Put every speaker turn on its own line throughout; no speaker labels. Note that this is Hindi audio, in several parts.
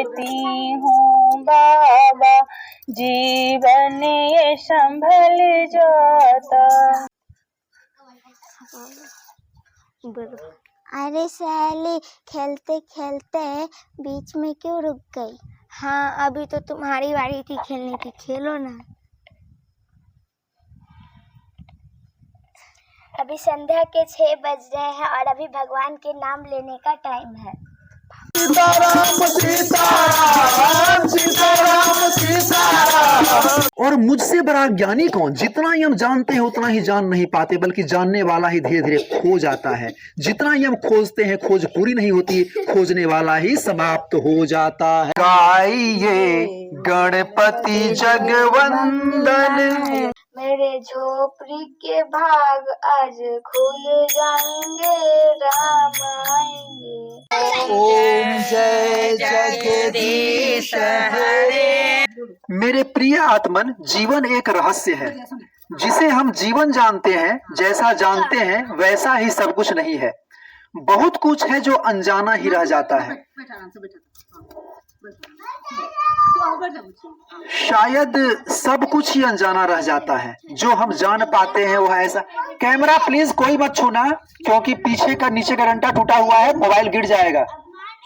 देती हूँ बाबा, जीवन ये संभल जाता।
अरे सहेली, खेलते खेलते बीच में क्यों रुक गई? हाँ, अभी तो तुम्हारी बारी थी खेलने की, खेलो ना। अभी संध्या के 6 बज रहे हैं और अभी भगवान के नाम लेने का टाइम है।
सीताराम सीताराम सीताराम सीताराम। और मुझसे बड़ा ज्ञानी कौन? जितना ही हम जानते हैं उतना ही जान नहीं पाते, बल्कि जानने वाला ही धीरे धीरे खो जाता है। जितना ही हम खोजते हैं खोज पूरी नहीं होती, खोजने वाला ही समाप्त हो जाता है। गाइए गणपति जगवंदन,
मेरे झोपड़ी के भाग आज खुल जाएंगे, राम आएंगे।
ओम जय जगदीश हरे। मेरे प्रिय आत्मन, जीवन एक रहस्य है जिसे हम जीवन जानते हैं। जैसा जानते हैं वैसा ही सब कुछ नहीं है। बहुत कुछ है जो अनजाना ही रह जाता है। शायद सब कुछ ही अनजाना रह जाता है। जो हम जान पाते हैं वह ऐसा। कैमरा प्लीज कोई मत छूना, क्योंकि पीछे का नीचे का डंडा टूटा हुआ है, मोबाइल गिर जाएगा।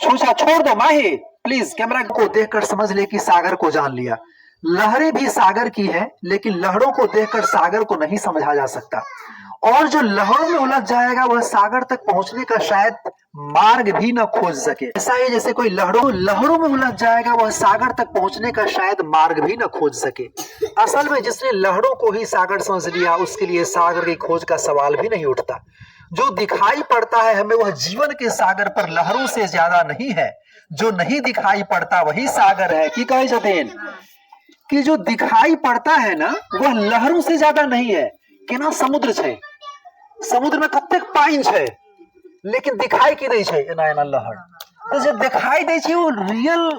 छोड़ दो माही प्लीज। कैमरा को देखकर समझ ले कि सागर को जान लिया। लहरें भी सागर की है, लेकिन लहरों को देखकर सागर को नहीं समझा जा सकता। और जो लहरों में उलझ जाएगा वह सागर तक पहुंचने का शायद मार्ग भी न खोज सके। ऐसा ही जैसे कोई लहरों में उलझ जाएगा वह सागर तक पहुंचने का शायद मार्ग भी न खोज सके। असल में जिसने लहरों को ही सागर समझ लिया उसके लिए सागर की खोज का सवाल भी नहीं उठता। जो दिखाई पड़ता है हमें वह जीवन के सागर पर लहरों से ज्यादा नहीं है। जो नहीं दिखाई पड़ता वही सागर है। की कहे जतेन कि जो दिखाई पड़ता है ना वह लहरों से ज्यादा नहीं है। केना समुद्र छे, समुद्र में कतेक पानी छे, लेकिन दिखाई की दै छे एना एना लहर। तो जो दिखाई दै छे वो रियल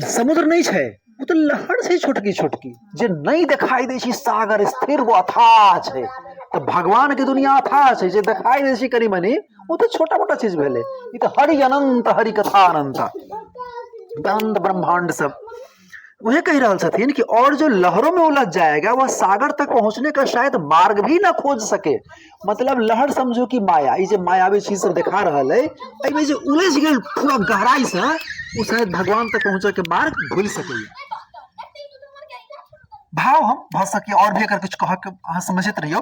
समुद्र नहीं छे, वो तो लहर छे छोटकी छोटकी। जो नहीं दिखाई दै छे सागर स्थिर वो अथाह छे। तो भगवान की दुनिया अथाह छे। जो दिखाई दै छे कनी मनी वो तो छोटा मोटा चीज भेले। ई तो हरि अनंत हरि कथा अनंत अनंत ब्रह्मांड सब वह कह रहा छथिन कि और जो लहरों में उलझ जाएगा वह सागर तक पहुंचने का शायद मार्ग भी ना खोज सके। मतलब लहर समझो कि माया, ये जो मायावी चीज सब दिखा रहा है, एमे जो उलझ गए पूरा गहराई से, वो शायद भगवान तक पहुंचे के मार्ग भूल सके। भाव हम भर सके और भी अगर कुछ कह के समझते रहियो।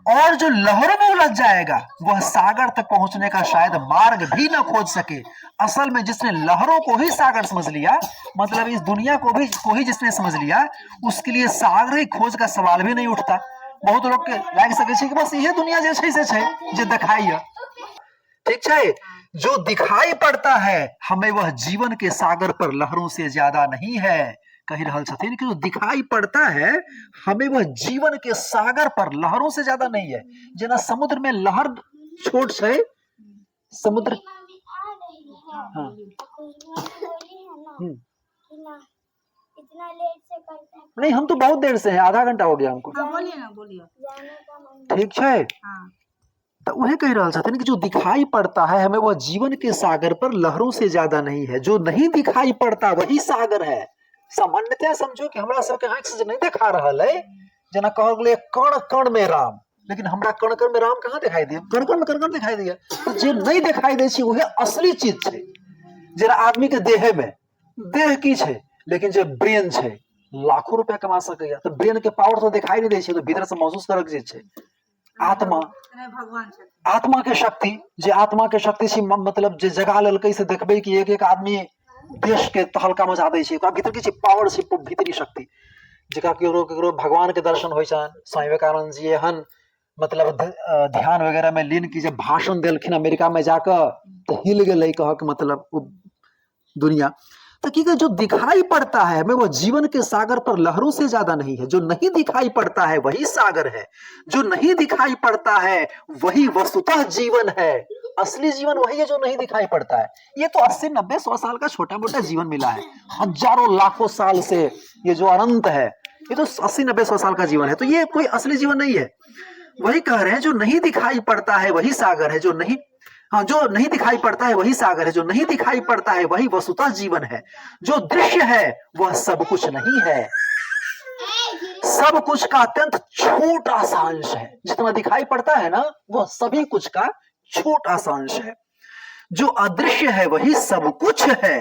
और जो लहरों में उलझ जाएगा वह सागर तक पहुंचने का शायद मार्ग भी न खोज सके। असल में जिसने लहरों को ही सागर समझ लिया, मतलब इस दुनिया को ही जिसने समझ लिया, उसके लिए सागर ही खोज का सवाल भी नहीं उठता। बहुत लोग के लाग सके छे कि बस यही दुनिया जैसे से छे जे दिखाई है। ठीक है, जो दिखाई पड़ता है हमें वह जीवन के सागर पर लहरों से ज्यादा नहीं है। कह रहा छथिन कि जो दिखाई पड़ता है हमें वह जीवन के सागर पर लहरों से ज्यादा नहीं है। जना समुद्र में लहर छोट छे, समुद्र हाँ
इतना लेट से करते हैं।
नहीं, हम तो बहुत देर से हैं, आधा घंटा हो गया हमको।
बोलिए ना, बोलिए।
ठीक है, तो वह कह रहा छथिन कि जो दिखाई पड़ता है हमें वह जीवन के सागर पर लहरों से ज्यादा नहीं है। जो नहीं दिखाई पड़ता वही सागर है। सामान्यतः समझो कि हमरा सबके आंख से नहीं दिखा रहा है, जना कह गेलै कण कण में राम, लेकिन हमरा कण कण में राम कहाँ दिखाई दिया? कण कण में कण कण दिखाई दिया। तो जे नहीं दिखाई दे छी वह असली चीज छे। जरा आदमी के देह में देह की छे, लेकिन जो ब्रेन छे लाखों रुपया कमा सके। तो ब्रेन के पावर तो दिखाई नहीं दे छे, तो भीतर से महसूस करक जे छे आत्मा, आत्मा के शक्ति, जे आत्मा के शक्ति छी, मतलब जे जगा ललकै से देखबे कि एक एक आदमी देश के तहलका मचा दै छै। ओकरा भीतर की छै पावर छै, भीतरी शक्ति, जेकरा केकरो भगवान के दर्शन होइ छन। स्वामी विवेकानंद जी एहन मतलब ध्यान वगैरह में लीन की जब भाषण देलखिन अमेरिका में जाकर तो हिल गेलै, कह के मतलब वो दुनिया। तो की जो दिखाई पड़ता है हमें वह जीवन के सागर पर लहरों से ज्यादा नहीं है। जो नहीं दिखाई पड़ता है वही सागर है। जो नहीं दिखाई पड़ता है वही वस्तुतः जीवन है। असली जीवन वही है जो नहीं दिखाई पड़ता है। ये तो 80, 90, 100 साल का छोटा मोटा जीवन मिला है। हजारों लाखों साल से ये जो अनंत है, ये तो 80, 90, 100 साल का जीवन है। तो ये कोई असली जीवन नहीं है। वही कह रहे हैं जो नहीं दिखाई पड़ता है वही सागर है। जो नहीं हाँ, जो नहीं दिखाई पड़ता है वही सागर है, जो नहीं दिखाई पड़ता है वही वस्तुतः जीवन है। जो दृश्य है वह सब कुछ नहीं है, सब कुछ का अत्यंत छोटा सा अंश है। जितना दिखाई पड़ता है ना वह सभी कुछ का छोटा सा अंश है। जो अदृश्य है वही सब कुछ है,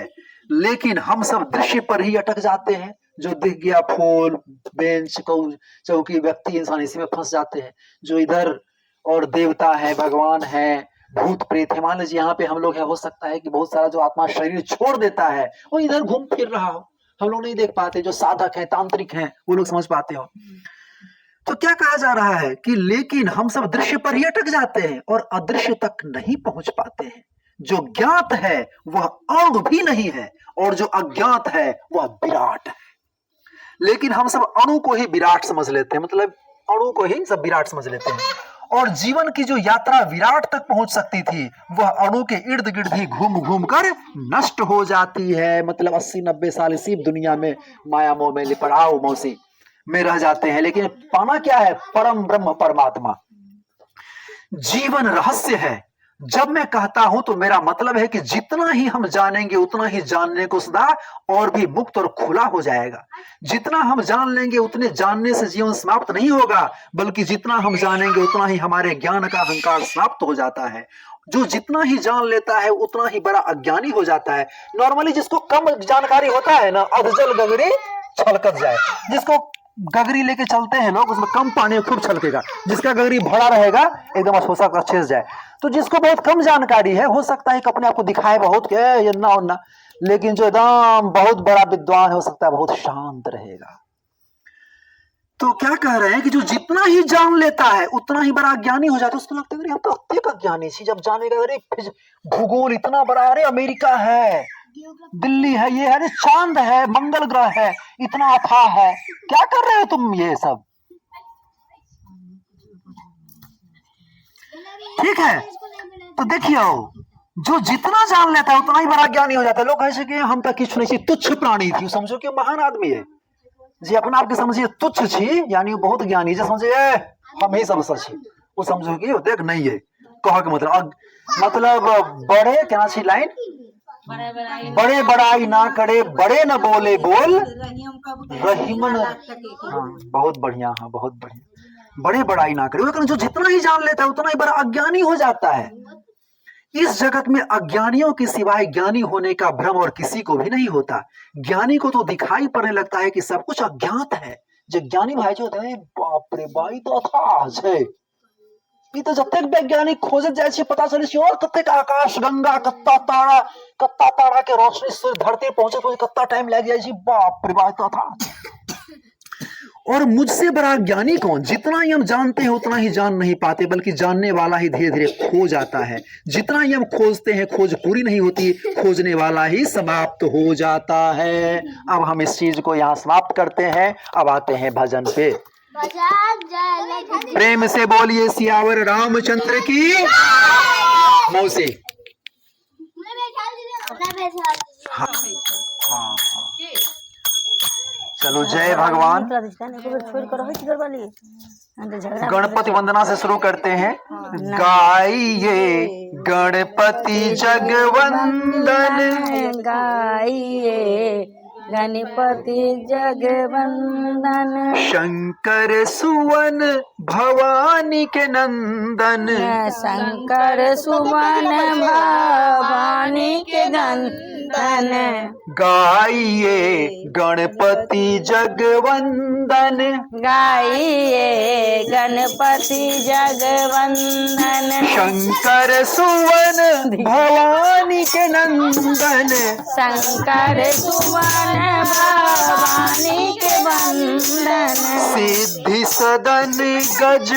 लेकिन हम सब दृश्य पर ही अटक जाते हैं। जो दिख गया फूल, बेंच, चौकी, व्यक्ति, इंसान, इसी में फंस जाते हैं। जो इधर और देवता है, भगवान है, भूत प्रेत है, मान लीजिए यहाँ पे हम लोग है, हो सकता है कि बहुत सारा जो आत्मा शरीर छोड़ देता है वो इधर घूम फिर रहा हो, हम लोग नहीं देख पाते। जो साधक है, तांत्रिक हैं, वो लोग समझ पाते हो। तो क्या कहा जा रहा है कि लेकिन हम सब दृश्य पर ही अटक जाते हैं और अदृश्य तक नहीं पहुंच पाते हैं। जो ज्ञात है वह अणु भी नहीं है और जो अज्ञात है वह विराट है। लेकिन हम सब अणु को ही विराट समझ लेते हैं, मतलब अणु को ही सब विराट समझ लेते हैं। और जीवन की जो यात्रा विराट तक पहुंच सकती थी वह अणु के इर्द गिर्द ही घूम घूम कर नष्ट हो जाती है। मतलब 80-90 साल इसी दुनिया में माया मोह में लिपड़ाओ मौसी में रह जाते हैं। लेकिन पाना क्या है? परम ब्रह्म परमात्मा। जीवन रहस्य है। जब मैं कहता हूं तो मेरा मतलब है कि जितना ही हम जानेंगे उतना ही जानने को सदा और भी मुक्त और खुला हो जाएगा। जितना हम जान लेंगे उतने जानने से जीवन समाप्त नहीं होगा, बल्कि जितना हम जानेंगे उतना ही हमारे ज्ञान का अहंकार समाप्त हो जाता है। जो जितना ही जान लेता है उतना ही बड़ा अज्ञानी हो जाता है। नॉर्मली जिसको कम जानकारी होता है ना, अधजल गगरी छलकत जाए। जिसको गगरी लेके चलते हैं लोग, उसमें कम पानी में खूब छलकेगा। जिसका गगरी भरा रहेगा एकदम ठोसा कर छेस जाए। तो जिसको बहुत कम जानकारी है हो सकता है कि अपने आप को दिखाए बहुत ये ना और ना, लेकिन जो एकदम बहुत बड़ा विद्वान है हो सकता है बहुत शांत रहेगा। तो क्या कह रहे हैं कि जो जितना ही जान लेता है उतना ही बड़ा अज्ञानी हो जाता है। उसको लगता है हम तो अत्यधिक अज्ञानी थी। जब जानेगा अरे भूगोल इतना बड़ा, अरे अमेरिका है, दिल्ली है, ये है, अरे चांद है, मंगल ग्रह है, इतना अथाह है, क्या कर रहे हो तुम ये सब? ठीक है, तो देखिए जो जितना जान लेता है उतना ही बड़ा ज्ञानी हो जाता है। लोग ऐसे कि हम तक किछु नहीं, तुच्छ प्राणी थी, समझो कि महान आदमी है जी, अपना आपके समझिए तुच्छ छी, यानी वो बहुत ज्ञानी है। समझिए हम ही सब सच, वो समझो कि वो देख नहीं है कह के मतलब बड़े क्या छी लाइन, बड़े बड़ाई ना करे, बड़े न बोले बोल रहीमन। हाँ बहुत बढ़िया, हाँ बहुत बढ़िया। बड़े बड़ाई ना करे, लेकिन जो जितना ही जान लेता है उतना ही बड़ा अज्ञानी हो जाता है। इस जगत में अज्ञानियों के सिवाय ज्ञानी होने का भ्रम और किसी को भी नहीं होता। ज्ञानी को तो दिखाई पड़ने लगता है कि सब कुछ अज्ञात है। जो ज्ञानी भाई जो होते हैं, बाप रे भाई तो अथाह है। ई तो जब तक वैज्ञानिक खोजत जाए छे पता चले छे और कतेक आकाश गंगा, कत्ता तारा के रोशनी सूर्य धरती पहुंचे तो कत्ता टाइम लग जाए छे। बाप रे बाप तो था। और मुझसे बड़ा ज्ञानी कौन? जितना ही हम जानते हैं उतना ही जान नहीं पाते, बल्कि जानने वाला ही धीरे धीरे खो जाता है। जितना ही हम खोजते हैं खोज पूरी नहीं होती, खोजने वाला ही समाप्त हो जाता है। अब हम इस चीज को यहाँ समाप्त करते हैं। अब आते हैं भजन पे। प्रेम से बोलिए सियावर रामचंद्र की मौसी। हाँ, हाँ, चलो जय भगवान। गणपति वंदना से शुरू करते हैं। गाइए गणपति जगवंदन,
गाइए गणपति जगवंदन,
शंकर सुवन भवानी के नंदन,
शंकर सुवन भवानी के नंदन।
गाइए गणपति जगवंदन,
गाइए गणपति जगवंदन,
शंकर सुवन भवानी के नंदन,
शंकर सुवन भवानी के वंदन,
सिद्धि सदन गज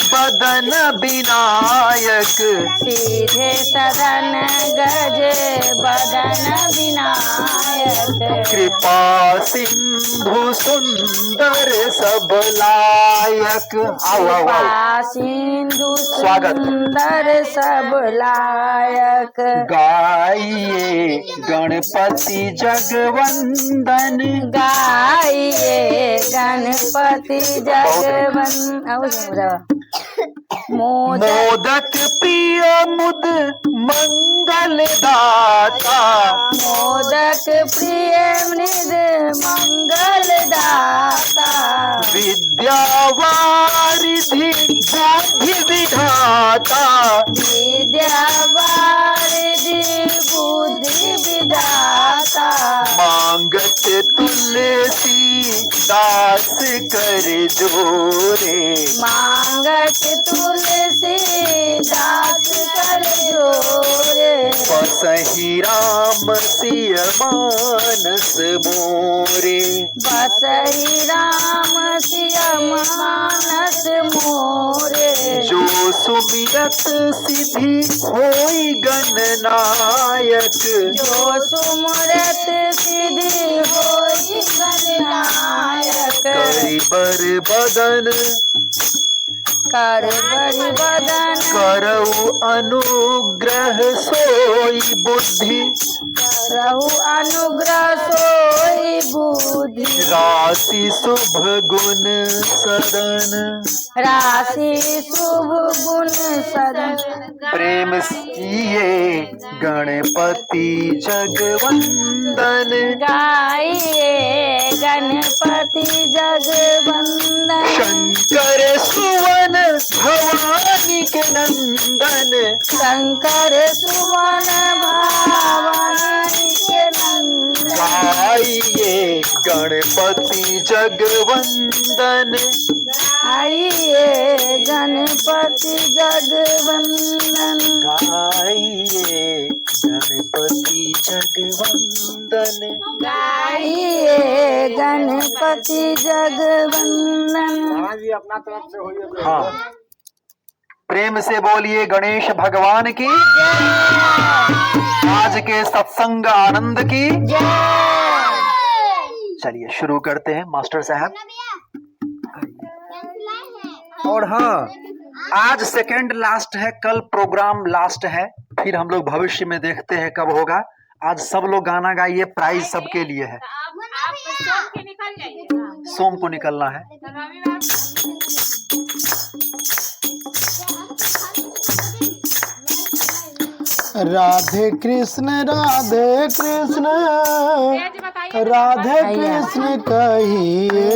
बदन विनायक,
सीधे सदन गज बदन विनायक,
कृपा सिंधु सुंदर सब लायक।
कृपा सिंधु
स्वागत।
सुंदर सब लायक।
गाइए गणपति जगवंदन,
गाइए गणपति जगवंदन।
मोदक प्रिय मुद मंगल दाता,
मोदक प्रिय मृद मंगल दाता,
विद्यावारिधि बुद्धि विधाता,
विद्यावारिधि बुद्धि विधाता,
मांगत तुलसी दास कर जोरे,
मांगत तुलसी दास कर जोरे,
बसहि राम सिय मानस मोरे,
बसहि राम सिय मानस मोरे,
जो सुमिरत सिद्धि होई गणनायक,
जो सुमरत सिद्धि होई गणनायक,
करि बर बदन
कर बरि बदन,
करऊ अनुग्रह सोई बुद्धि,
रहु अनुग्रह सोई बुद्धि,
राशि शुभ गुण सदन,
राशि शुभ गुण सदन,
प्रेम किए गणपति जगवंदन,
गाइए गणपति जगवंदन,
शंकर सुवन भवानी के नंदन,
शंकर सुवन भवानी के नंदन,
गाइए गणपति जगवंदन,
आइए गणपति जगवंदन,
गाइए गणपति जगवंदन,
गाइए गणपति जगवंदन।
हाँ, प्रेम से बोलिए गणेश भगवान की, आज के सत्संग आनंद की। चलिए शुरू करते हैं मास्टर साहब। और हाँ, आज सेकंड लास्ट है, कल प्रोग्राम लास्ट है, फिर हम लोग भविष्य में देखते हैं कब होगा। आज सब लोग गाना गाइए, प्राइज सबके लिए है। सोम को निकलना है।
राधे कृष्ण राधे कृष्ण राधे कृष्ण कहिए,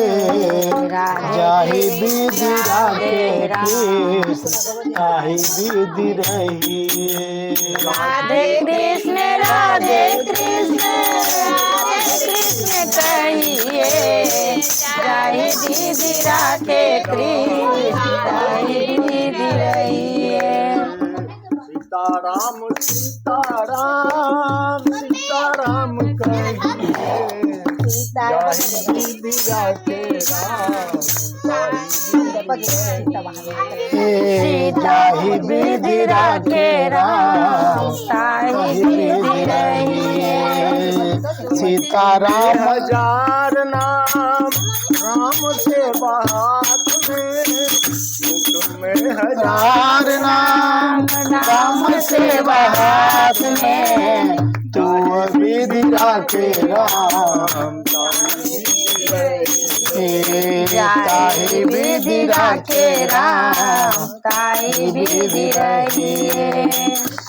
जाहि विधि राधे कृष्ण आहि विधि रहिए।
राधे कृष्ण राधे कृष्ण कहिए, जाहि विधि राधे कृष्ण आहि विधि रहिए।
सीताराम सीताराम सीताराम कहिए, जाहि विधि राधे राम जाहि विधि राधे राम ताहि विधि रहिए। सीताराम हजार नाम राम से बात में हजार नाम राम से बात में, तू विधि राखे राम ताहि विधि राखे राम ताहि विधि रहिए।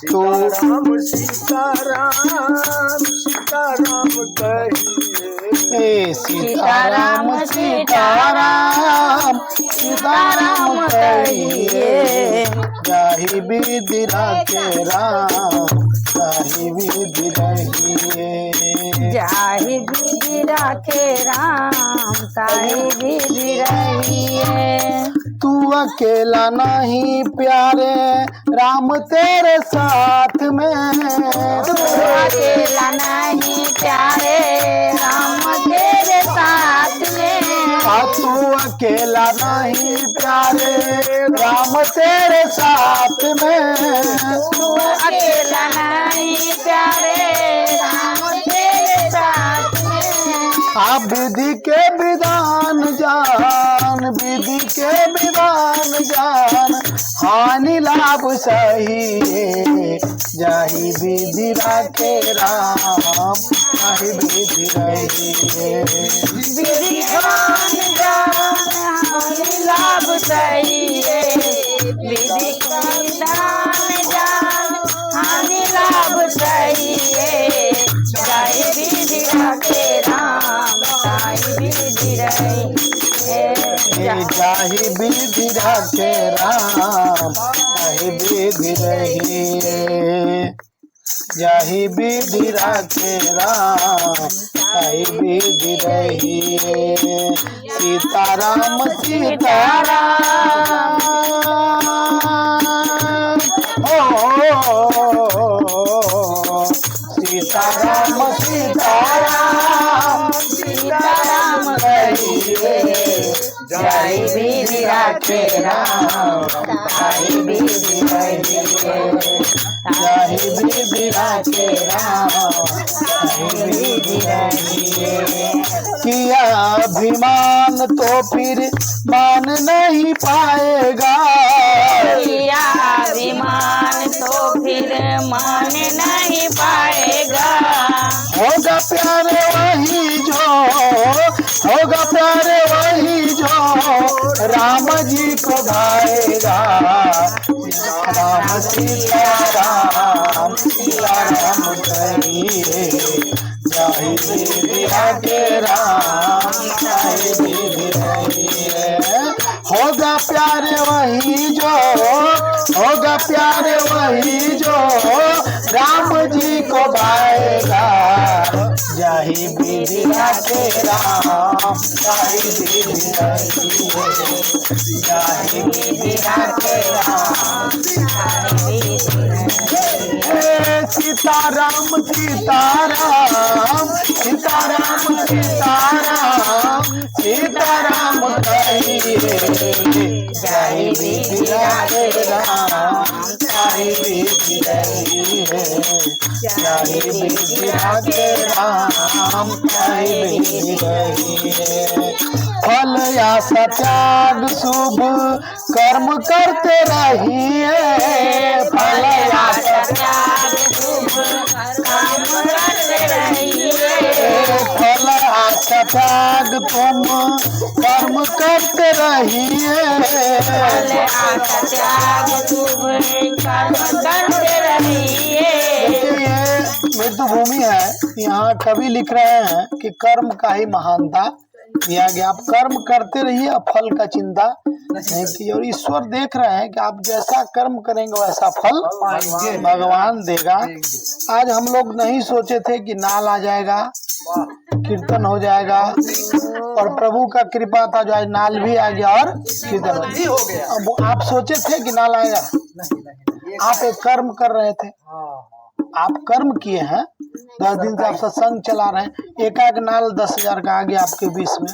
तू राम सीताराम सीताराम कहिए, सीताराम सीताराम सीताराम कहिए, जाहि विधि राखे राम ताहि विधि रहिए।
जाहि विधि राखे राम ताहि विधि रहिए।
तू अकेला नहीं प्यारे राम तेरे साथ में,
तू अकेला नहीं प्यारे राम तेरे साथ में,
तू अकेला नहीं प्यारे राम तेरे साथ में,
तू अकेला नहीं प्यारे राम तेरे साथ में।
आप विधि के विधान जान विधि के विधान जान, हानि लाभ सही जाहि विधि राखे राम ताहि विधि रहिए।
विधि ज्ञान जान हानि लाभ सही विधि विधान जान हानि लाभ सहिए जाहि विधि राखे राम ताहि विधि रहिए
जाहि विधि राखे राम ताहि विधि रहिए जाहि विधि राखे राम ताहि विधि रहिए सीताराम सीताराम सीताराम सीताराम सीताराम कहिए जाहि विधि राखे राम ताहि विधि रहिए जाहि विधि राखे राम ताहि विधि रहिए किया अभिमान तो फिर मान नहीं पाएगा
किया अभिमान तो फिर मान नहीं पाएगा
होगा प्यारे वही जो होगा प्यारे वही जो राम जी को भाएगा राम सीताराम सीताराम कहिए जाहि विधि राखे राम ताहि विधि रहिए होगा प्यारे वही जो होगा प्यारे वही जो राम जी को भाएगा जाहि विधि राखे राम ताहि विधि रहिए जाहि विधि राखे राम ताहि विधि रहिए सीताराम सीताराम सीताराम सीताराम सीताराम कहिए जाहि विधि राखे राम ताहि विधि रहिए जाहि विधि राखे राम ताहि विधि रहिए फल आशा त्याग शुभ कर्म करते रहिए फल आशा
त्याग शुभ कर्म करते रहिए
फल आशा त्याग तुम कर्म करते रहिए
फल आशा त्याग शुभ कर्म करते रहिए
ये मृत्युभूमि है। यहाँ कवि लिख रहे हैं कि कर्म का ही महानता दिया गया। आप कर्म करते रहिए, अब फल का चिंता नहीं कीजिए। और ईश्वर देख रहे हैं कि आप जैसा कर्म करेंगे वैसा फल भगवान देगा। आज हम लोग नहीं सोचे थे कि नाल आ जाएगा, कीर्तन हो जाएगा और प्रभु का कृपा था जो आज नाल भी आ गया और कीर्तन हो गया। अब आप सोचे थे कि नाल आएगा? आप एक कर्म कर रहे थे, आप कर्म किए हैं, 10 दिन से आप सत्संग चला रहे हैं, एक नाल 10,000 का आ गया आपके बीच में।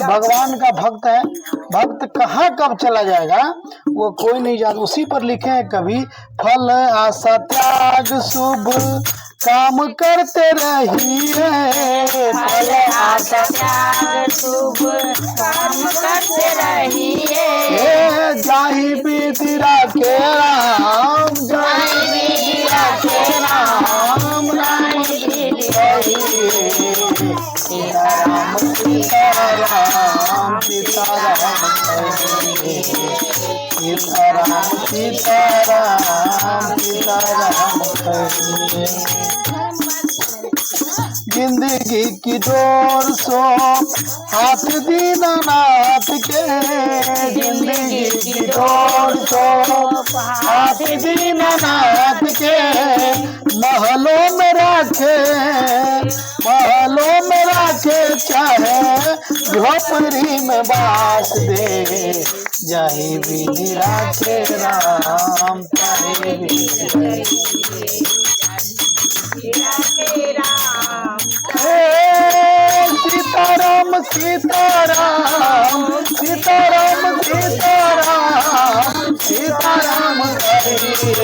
भगवान का भक्त है, भक्त कहाँ कब चला जाएगा वो कोई नहीं जानता। उसी पर लिखे हैं कभी, फल आशा त्याग शुभ काम करते रहिए,
फल आशा त्याग शुभ काम करते रहिए।
जाहि विधि राखे राम जाहि विधि राखे राम राम विधि रहिए। सीताराम सीताराम सीताराम कहिए, सीताराम सीताराम सीताराम कहिए। जिंदगी की डोर सो हाथ दीनानाथ के, जिंदगी की डोर सो हाथ दीनानाथ के। महलों में राखे चाहे झोपड़ी में बास दे, जाहि विधि राखे राम ताहि विधि रहिए। सीताराम सीताराम सीताराम सीताराम सीताराम कहिए,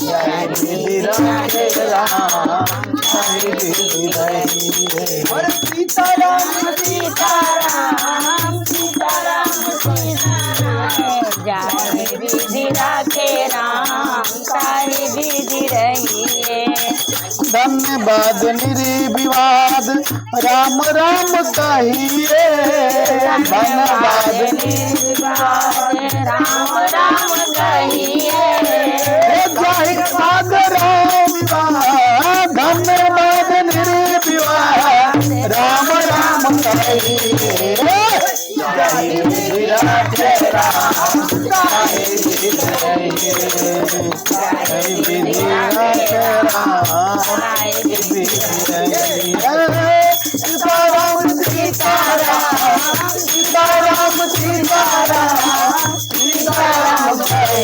जाहि विधि राखे राम ताहि विधि रहिए। सीताराम
सीताराम सीताराम सीताराम जाहि विधि राखे राम ताहि विधि रहिए।
धन्यवाद निर्विवाद राम राम कहिए धन्यवाद
राम राम कहिए
धन्यवाद धन्यवाद निर्विवाद राम राम कहिए जय विराट राम जय विराट राम सीताराम सीताराम सीताराम सीताराम सीताराम जय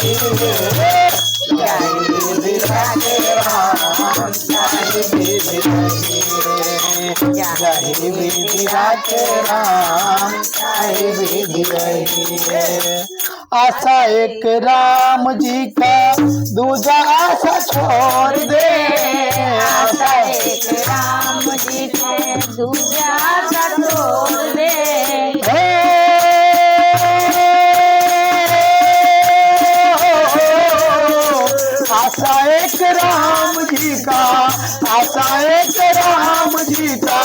विराट राम जय विराट राम जय विराट आशा एक राम जी का दूजा आशा छोड़ दे
आशा एक राम जी के दूजा आशा छोड़ दे
आशा एक राम जी का आशा एक राम जी का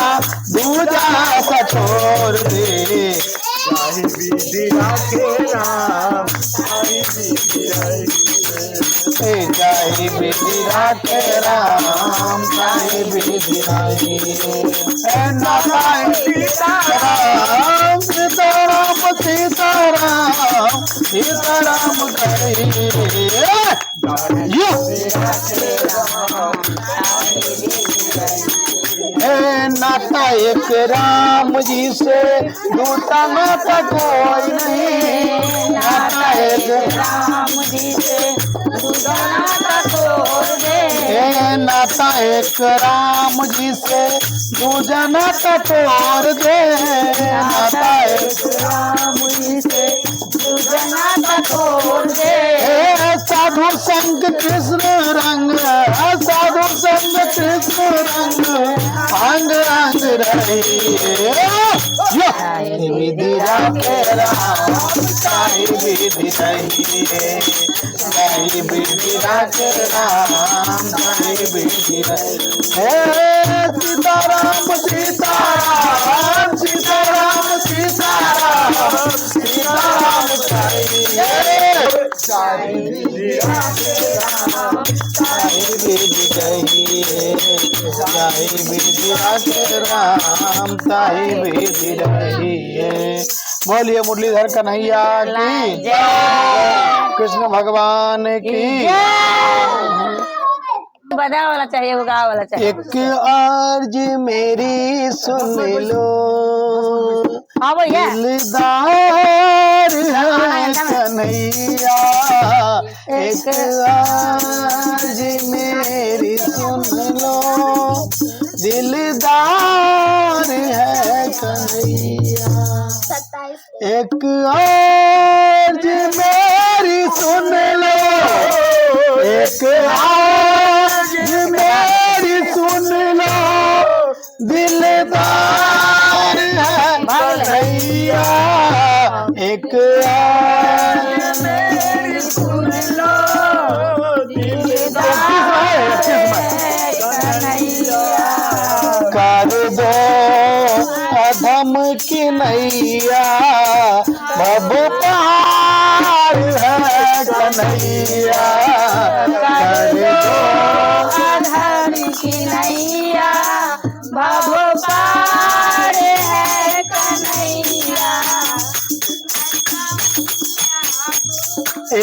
दूजा आशा छोड़ दे जय विधिया के राम जय विधिया के राम जय विधिया सीताराम सीताराम सीताराम सीताराम कहिए नाता एक राम जी से दूसरा नाता कोई नहीं नाता एक
राम जी से दूजा नाता तोड़ दे
नाता एक राम जी से दूजा नाता तोड़ दे नाता एक
राम जी से दूजा नाता तोड़ दे
साधु संग कृष्ण रंग साधु संग कृष्ण रंग अंग अंग रहिए विधिया के राम साई विधि रहिए साई विधिया के राम साई विधि रहिए सीताराम सीताराम सीताराम सीताराम सीताराम कहिए साई विधिया के राम साई विधि कहिए साई विधिया के राम साई विधि रहिए बोलिए मुरलीधर कन्हैया की कृष्ण भगवान की
बजा वाला चाहिए वो गा वाला चाहिए
एक अर्ज मेरी सुन लो
हाँ भैया
दिलदार है कन्हैया एक अर्ज मेरी सुन लो दिलदार है कन्हैया एक अर्ज मेरी सुन लो एक अर्ज मेरी सुन लो दिलदार है कन्हैया एक अर्ज मेरी सुन लो कर दो अधम की नैया भव पार है कन्हैया कर दो
अधर की नैया भव पार है कन्हैया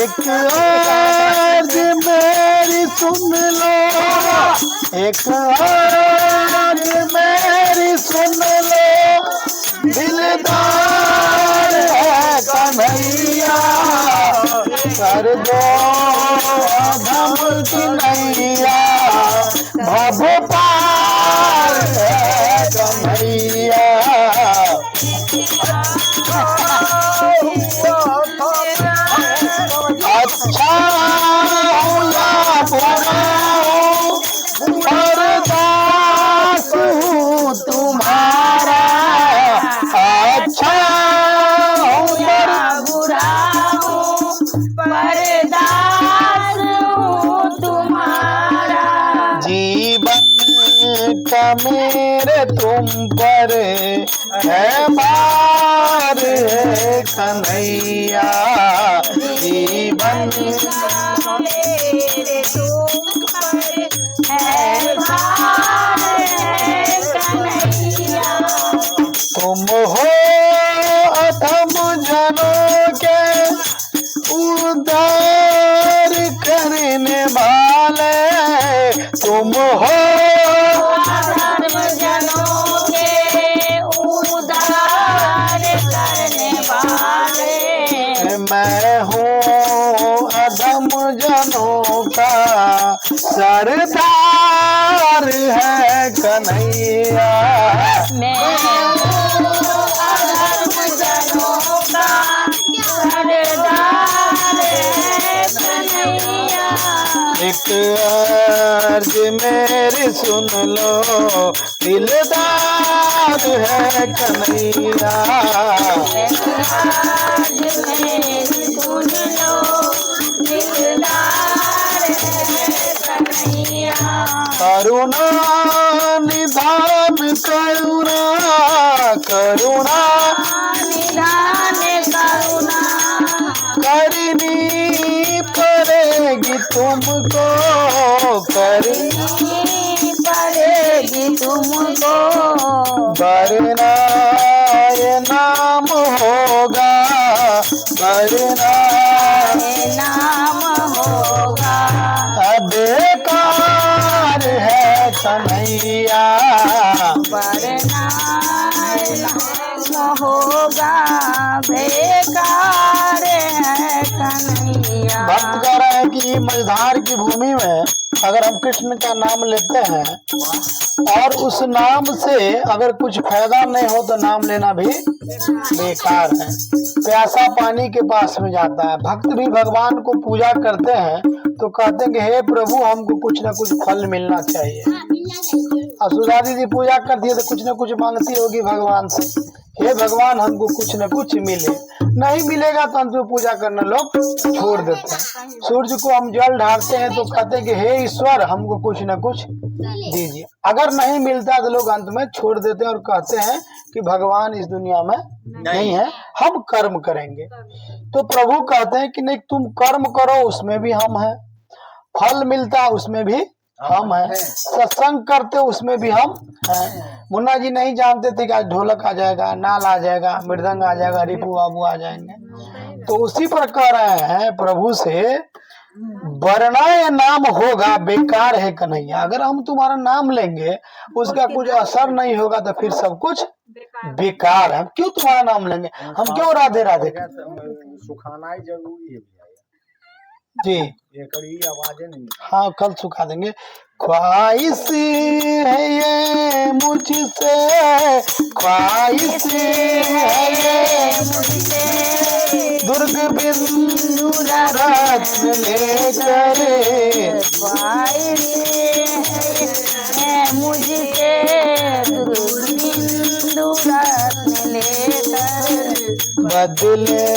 एक अर्ज मेरी सुन लो एक अर्ज मेरी सुन लो दिलदार है कन्हैया कर दो धम की नैया भव पार है कन्हैया अच्छा हूँ या बुरा हूँ परदास हूँ तुम्हारा अच्छा हूँ
या बुरा हूँ परदास हूँ तुम्हारा
जीवन का मेरे तुम पर है भार है कन्हैया, जीवन
मेरे तुम पर है भार है कन्हैया।
तुम हो अधम जनों के उद्धार करने वाले, तुम हो
धर्म जनों के उद्धार करने वाले।
मैं हूँ अधम जनों का सरदार है कन्हैया।
मैं हूँ अधर्म जनों का सरदार है कन्हैया।
एक अर्ज मेरी सुन लो, दिलदार है कन्हैया।
आज मेरी सुन लो, दिलदार है कन्हैया।
करुणा निधान करुणा, करुणा
निधान करुणा
करनी पड़ेगी तुमको, करनी
पड़ेगी तुमको।
वरना ये नाम होगा, वरना
ये नाम होगा
बेकार है कन्हैया।
वरना नाम होगा बेकार है कन्हैया।
भक्त कह रहे हैं कि मझधार की भूमि में अगर हम कृष्ण का नाम लेते हैं और उस नाम से अगर कुछ फायदा नहीं हो तो नाम लेना भी बेकार है। प्यासा पानी के पास में जाता है। भक्त भी भगवान को पूजा करते हैं तो कहते हैं कि हे प्रभु हमको कुछ न कुछ फल मिलना चाहिए। असुरा दीदी पूजा करती है तो कुछ न कुछ मांगती होगी भगवान से, हे भगवान हमको कुछ न कुछ मिले। नहीं मिलेगा तो अंत में पूजा करना लोग छोड़ देते हैं। सूर्य को हम जल ढालते हैं तो कहते हैं कि हे ईश्वर हमको कुछ न कुछ दीजिए। अगर नहीं मिलता तो लोग अंत में छोड़ देते हैं और कहते हैं कि भगवान इस दुनिया में नहीं है, हम कर्म करेंगे। तो प्रभु कहते हैं कि नहीं, तुम कर्म करो उसमें भी हम हैं, फल मिलता उसमें भी हम हैं, सत्संग करते उसमें भी हम हैं। मुन्ना जी नहीं जानते थे कि आज ढोलक आ जाएगा, नाल आ जाएगा, मृदंग आ जाएगा, रिपू बाबू आ जाएंगे। तो उसी पर कह रहे हैं प्रभु से, वरना ये नाम होगा बेकार है कन्हैया। अगर हम तुम्हारा नाम लेंगे उसका कुछ असर नहीं होगा तो फिर सब कुछ बेकार है। हम क्यों तुम्हारा नाम लेंगे, हम क्यों राधे राधे।
सुखाना ही जरूरी है
जी
ये कड़ी आवाजें नहीं।
हाँ कल सुखा देंगे। ख्वाहिश है ये मुझसे, ख्वाहिश है ये
मुझसे
दुर्ग बिंदु रत्न लेकर,
मुझसे बिंदु रत्न लेकर।
बदले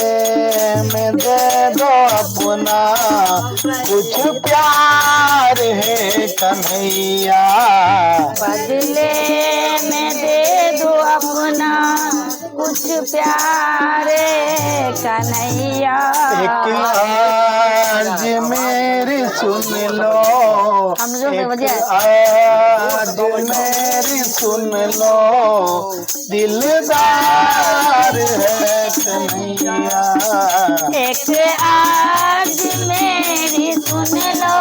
में दे दो अपना कुछ प्यार है कन्हैया।
बदले में दे दो अपना कुछ प्यारे कन्हैया।
एक आज मेरी सुन लो,
हम लोग
एक
बजाए।
आज मेरी सुन लो, दिलदार है कन्हैया।
एक आज मेरी सुन लो,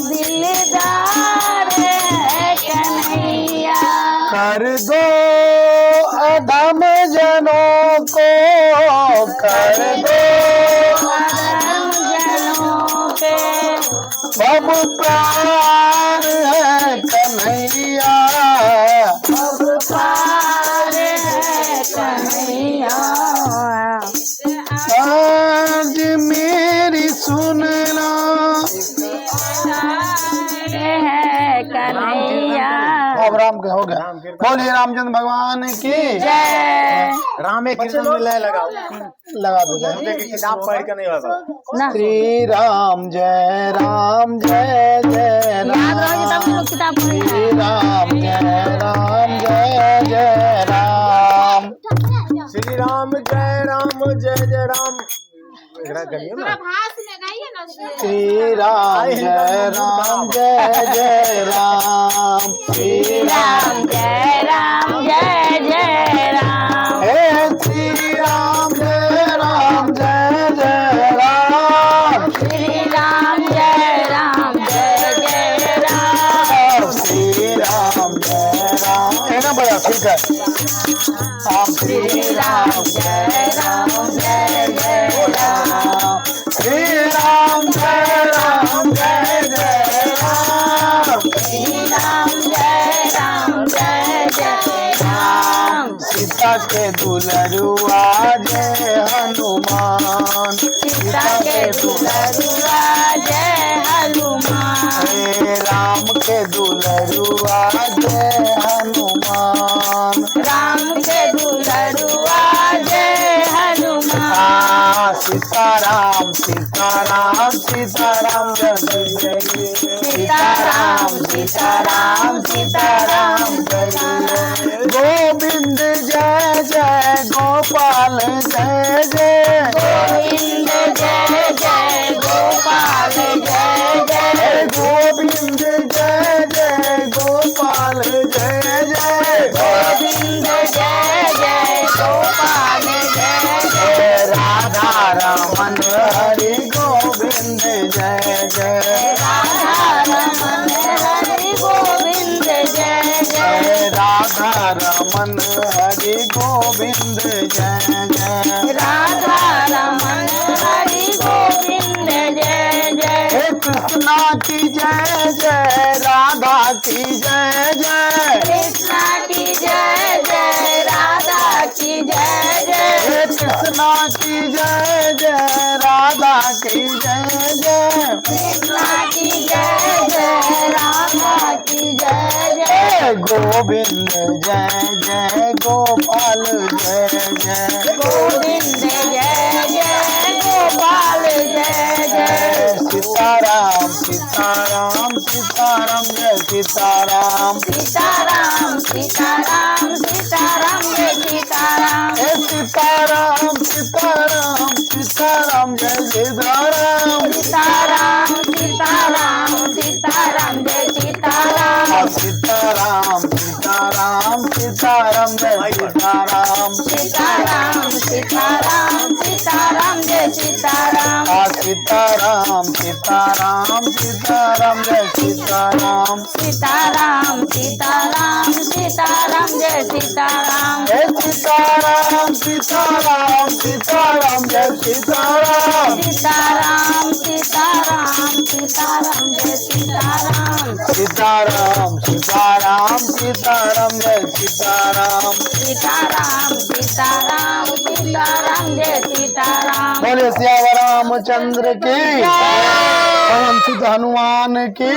दिलदार है कन्हैया।
कर दो अधम जनों को, कर दो
अधम जनों के
सब प्यार है कन्हैया।
अब पार है कन्हैया।
आज मेरी सुनना
है कन्हैया।
अब राम के हो गया। बोलिए रामचंद्र भगवान की
जय।
राम एक कीर्तन में लय लगाओ,
लगा दो जय।
मुझे किताब पढ़ के नहीं होगा।
श्री राम जय राम जय जय
याद रहोगे तब
राम,
लोग किताब पढ़ेंगे।
श्री राम जय जय राम।
श्री राम जय जय राम। करिए ना।
श्री राम जय जय राम, श्री
राम जय राम जय जय राम।
हे श्री राम जय जय राम,
श्री राम जय जय राम।
श्री राम जय राम। है ना बड़ा ठीक है।
श्री राम जय जय राम।
श्री राम जय जय राम,
श्री राम जय जय राम।
सीता के दुलरुआ जय हनुमान,
सीता के दुलरुआ जय हनुमान।
हे राम के दुलरुआ जय हनुमान,
राम के दुलरुआ जय हनुमान।
सीताराम सीताराम सीताराम जय जय,
सीताराम सीताराम सीताराम
जय जय। गोविंद जय जय गोपाल जय जय,
गोविंद जय जय गोपाल जय जय।
गोविंद जय जय गोपाल जय जय,
गोविंद जय जय गोपाल जय जय।
राधा रमन हरि गोविंद जय जय,
राधा रमन हरि गोविंद जय जय।
राधा रमन हरि गोविंद जय जय।
राधा रमन हरि गोविंद जय जय।
हे कृष्णा की जय जय, राधा की जय जय,
कृष्णा की जय जय राधा की जय जय।
हे कृष्णा की जय जय, राधा की जय जय,
कृष्णा की जय जय राधा की जय जय।
हे गोविंद जय जय गोपाल जय जय,
गोविंद जय जय गोपाल जय जय।
सीताराम सीताराम सीताराम जय सीताराम,
सीताराम सीताराम सीताराम जय सीताराम।
हे सीताराम सीताराम सीताराम जय सीताराम,
सीताराम सीताराम सीताराम जय सीताराम।
सीताराम सीताराम सीताराम जय सीताराम,
सीताराम सीताराम सीताराम जय सीताराम।
सीताराम सीताराम सीताराम जय सीताराम,
सीताराम सीताराम सीताराम जय सीताराम।
हे सीताराम सीताराम सीताराम जय सीताराम,
सीताराम सीताराम सीताराम जय सीताराम।
सीताराम सीताराम सीताराम जय सीताराम।
सीताराम सीताराम सीताराम जय सीताराम।
बोले सियावर रामचंद्र की पवन सुत हनुमान की।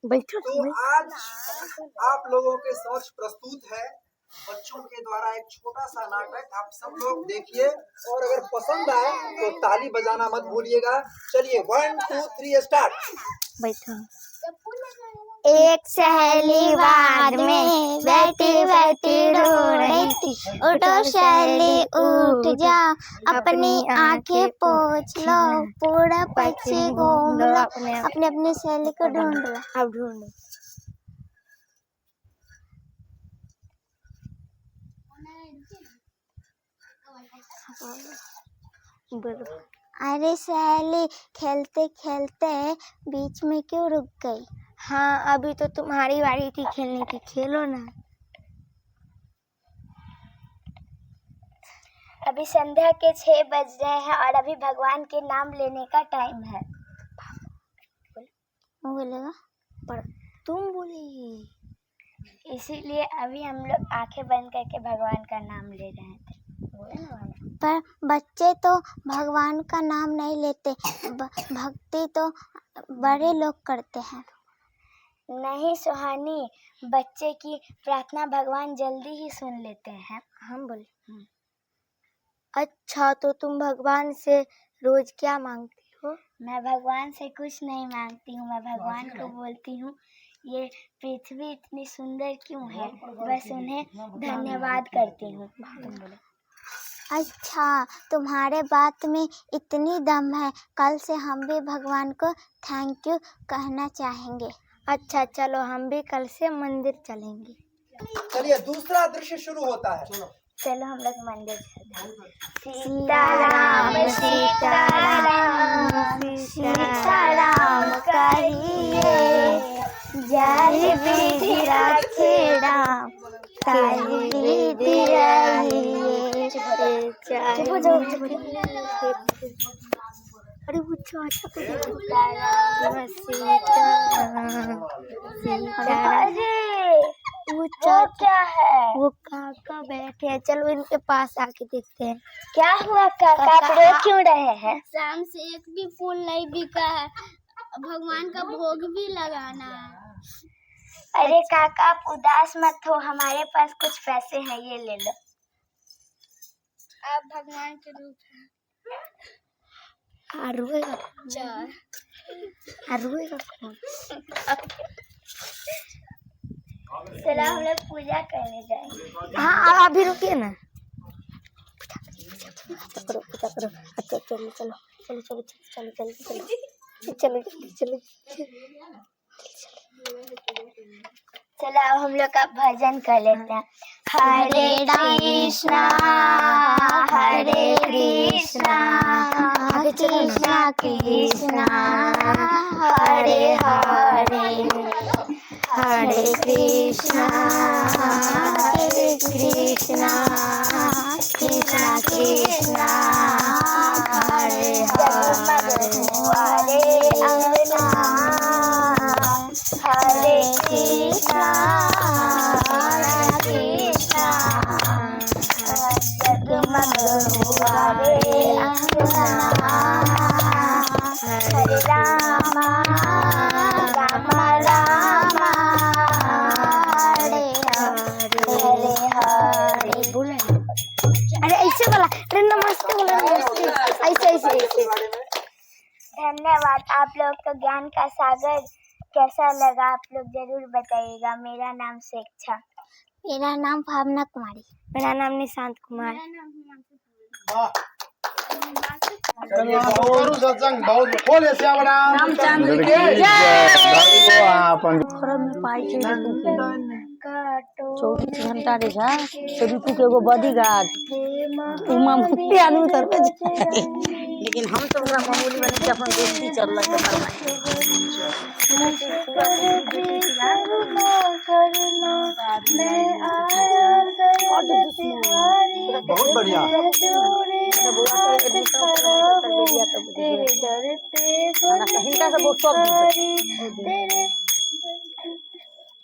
तो आज आप लोगों के समक्ष प्रस्तुत है बच्चों के द्वारा एक छोटा सा नाटक। आप सब लोग देखिए और अगर पसंद आए तो ताली बजाना मत भूलिएगा। चलिए 1 2 3 स्टार्ट।
एक सहेली बाग में बैठी बैठी रो रही थी। उठो सहेली उठ जाओ, अपनी आंखें पोंछ लो, पूरा पक्षी घूम लो, अपने अपनी सहेली को ढूंढ लो। अब ढूंढो। अरे सहेली, खेलते खेलते बीच में क्यों रुक गई? हाँ, अभी तो तुम्हारी बारी थी खेलने की, खेलो ना। अभी संध्या के 6 बज रहे हैं और अभी भगवान के नाम लेने का टाइम है। बोलेगा पर तुम बोलेगी, इसीलिए अभी हम लोग आंखें बंद करके भगवान का नाम ले रहे थे। पर बच्चे तो भगवान का नाम नहीं लेते, भक्ति तो बड़े लोग करते हैं। नहीं सुहानी, बच्चे की प्रार्थना भगवान जल्दी ही सुन लेते हैं। हम बोले अच्छा, तो तुम भगवान से रोज क्या मांगती हो? मैं भगवान से कुछ नहीं मांगती हूँ, मैं भगवान को बोलती हूँ ये पृथ्वी इतनी सुंदर क्यों है, बस उन्हें धन्यवाद करती हूँ। अच्छा, तुम्हारे बात में इतनी दम है, कल से हम भी भगवान को थैंक यू कहना चाहेंगे। अच्छा चलो, हम भी कल से मंदिर चलेंगे।
चलिए दूसरा दृश्य शुरू होता है।
चलो हम लोग मंदिर चलते हैं। सीताराम सीताराम सीताराम कहिए, जय विधि रखे राम, ताहि विधि रहिए। अरे वो चाचा को सीताराम सीताराम सीताराम। वो क्या है? वो काका बैठे हैं, चलो इनके पास आके देखते हैं। क्या हुआ काका, आप रो क्यों रहे हैं?
शाम से एक भी फूल नहीं बिका है, भगवान का भोग भी लगाना है।
अरे काका आप उदास मत हो, हमारे पास कुछ पैसे हैं, ये ले लो।
आप भगवान के रूप हैं।
रोएगा चलो हम लोग पूजा करने जाएंगे। हाँ अभी रुकिए ना, पूजा करो। अच्छा चलो चलो चलो चलो चलो चलो चलो चलो चलो चलो अब हम लोग का भजन कर लेते हैं। हरे कृष्णा कृष्णा कृष्णा हरे हरे, हरे कृष्णा कृष्णा कृष्णा कृष्णा हरे हरे, हरे अंगना हरे कृष्णा कृष्णा जगमग हरे अंगना, हरे रामा राम राम हरे हरे हरे बोले। अरे ऐसे वाला, अरे नमस्ते बोला, नमस्ते ऐसे ऐसे ऐसे। धन्यवाद, आप लोग तो ज्ञान का सागर, कैसा लगा आप लोग जरूर बताइएगा। मेरा नाम शिक्षा। मेरा नाम भावना कुमारी। मेरा नाम निशांत कुमार।
सत्संग बहुत बोले श्यामराम
रामचंद्र के चौबीस घंटा रे झा रिपू के एगो बॉडीगार्ड उमा मुक्ति आदमी करबे, लेकिन हम सब ओकरा मामूली बने के अपन दोस्ती चललक
बहुत बढ़िया।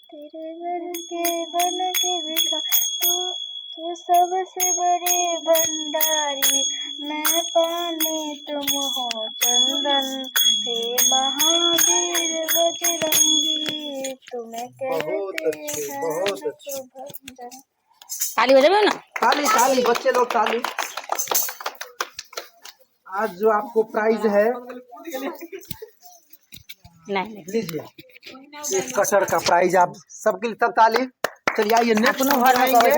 तेरे घर के बन के दिखा, तू सबसे बड़े भंडारी, मैं पानी तुम हो चंदन, हे महावीर बजरंगी, तुम्हें कहते हैं
बहुत अच्छे।
भंजन।
ताली बजाबे ना,
ताली ताली, बच्चे लोग ताली। आज जो आपको प्राइज है
नहीं
लीजिए, एक कटर का प्राइज आप सबके लिए। सब ताली। चलिए आइए नेक्स्ट
अपनो घर में
आएंगे।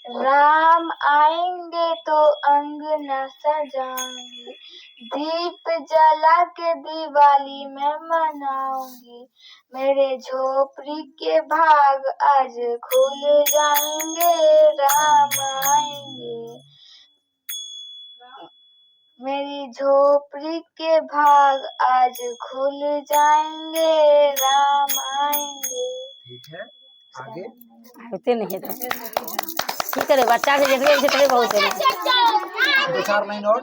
राम आएंगे तो अंगना सजाऊंगी, दीप जला के दिवाली में मनाऊंगी, मेरे झोपड़ी के भाग आज खुल जाएंगे, राम आएंगे, मेरी झोपड़ी के भाग आज खुल जाएंगे, राम आएंगे।
ठीक है, आगे
होते नहीं है ठीक है, बच्चा के देखले से बहुत है।
2-4 लाइन और।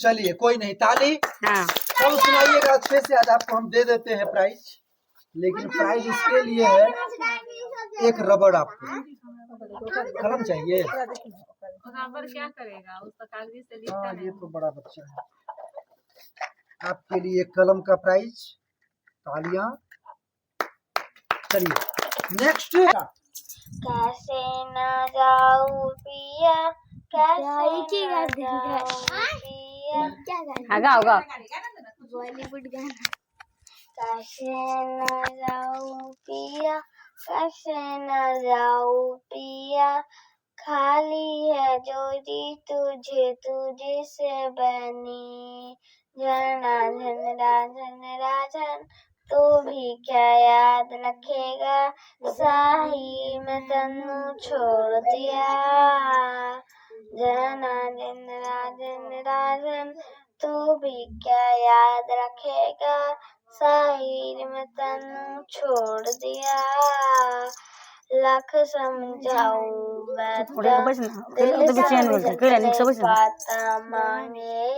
चलिए कोई नहीं, ताली।
हाँ
कल सुनाइएगा अच्छे से, आज आपको हम दे देते हैं प्राइज, लेकिन प्राइज इसके लिए है एक रबड़। आपको कलम चाहिए? हाँ, ये तो बड़ा बच्चा है। आपके लिए कलम का प्राइज, तालियां। चलिए नेक्स्ट।
कैसे न जाऊं पिया, कैसे न जाऊं पिया,
गा गा
बॉलीवुड गाना। कैसे न जाऊं पिया, कैसे न जाऊं पिया, खाली है जोड़ी तुझे तुझे से बनी। जना झन राजन तू भी क्या याद रखेगा, साही में तन्नू छोड़ दिया। जना झन राजन तू भी क्या याद रखेगा, साहिर में तन्नू छोड़ दिया। लाख समझाऊं मैं तो दिल समझ पाता मांगे,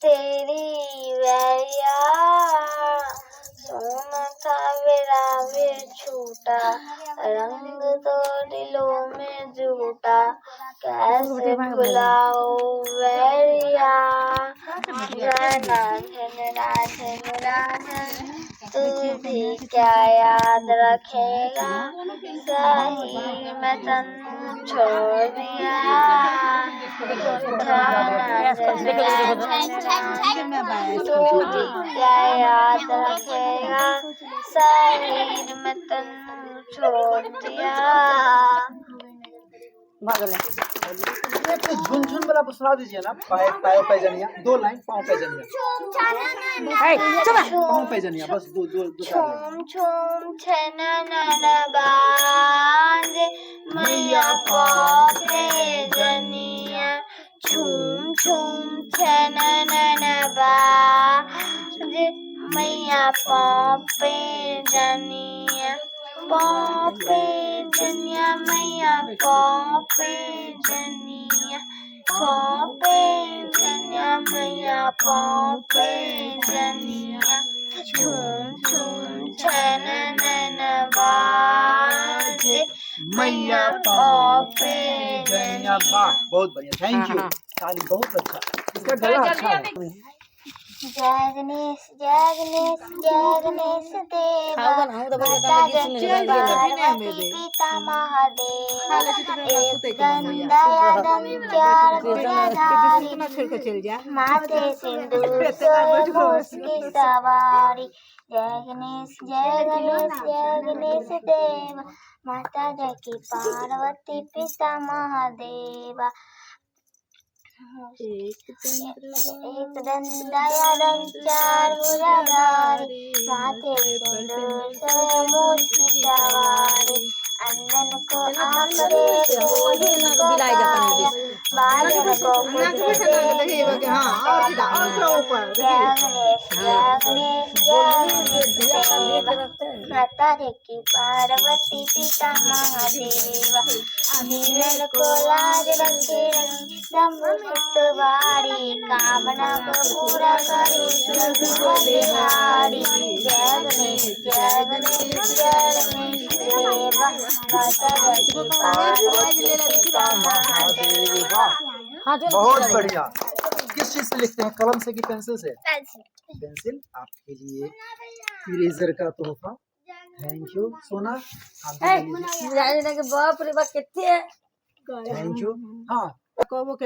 तेरी वैया सोना था मेरा वे छूटा, रंग तो दिलों में जूटा, कैसे भुलाओ वैया। जना झनरा तू भी क्या याद रखेगा, सही में तन्नू छोड़ दिया। तू भी क्या याद रखेगा, शरीर में तन्नू छोड़ दिया।
एक झुनझुन वाला सुना दीजिए ना। पाँव पैजनिया, 2 लाइन पाँव पैजनिया। पाँव पैजनिया बस दो
छूम छूम छनन बाज मैया पाँव पैजनिया, छूम छूम छनन बाज मैया पाँव पैजनिया, पाँव पैजनिया मैया पाँव पैजनिया, पाँव पैजनिया मैया पाँव पैजनिया, छूम छूम छनन बाजे मैया पाँव पैजनिया।
बहुत बढ़िया, थैंक यू। ताली बहुत अच्छा, इसका गला अच्छा है।
जय गणेश देवा, माता जगदम्बा पार्वती पिता महादेव, एक दंडायतन चार भुजाधारी, माथे सिंदूर सोए मूस की सवारी। जय गणेश देवा, माता जगदम्बा पार्वती पिता महादेवा, एक दंडायतन चार भुजाधारी, माथे सिंदूर सोए मूस की सवारी। अंजन को आँख दे फूल को काया, बादल को बुझ दे माता की पार्वती पिता महादेवा, नीलल को लाज रखे बारी, कामना को पूरा करो बिहारी। जय गणेश देवा, माता की पार्वती पिता महादेवा।
बहुत बढ़िया। किस चीज से लिखते हैं, कलम से कि पेंसिल से? पेंसिल। आपके लिए इरेजर का तोहफा, थैंक यू। सोना
बाप रे बाप कितने,
थैंक यू। हाँ
संकट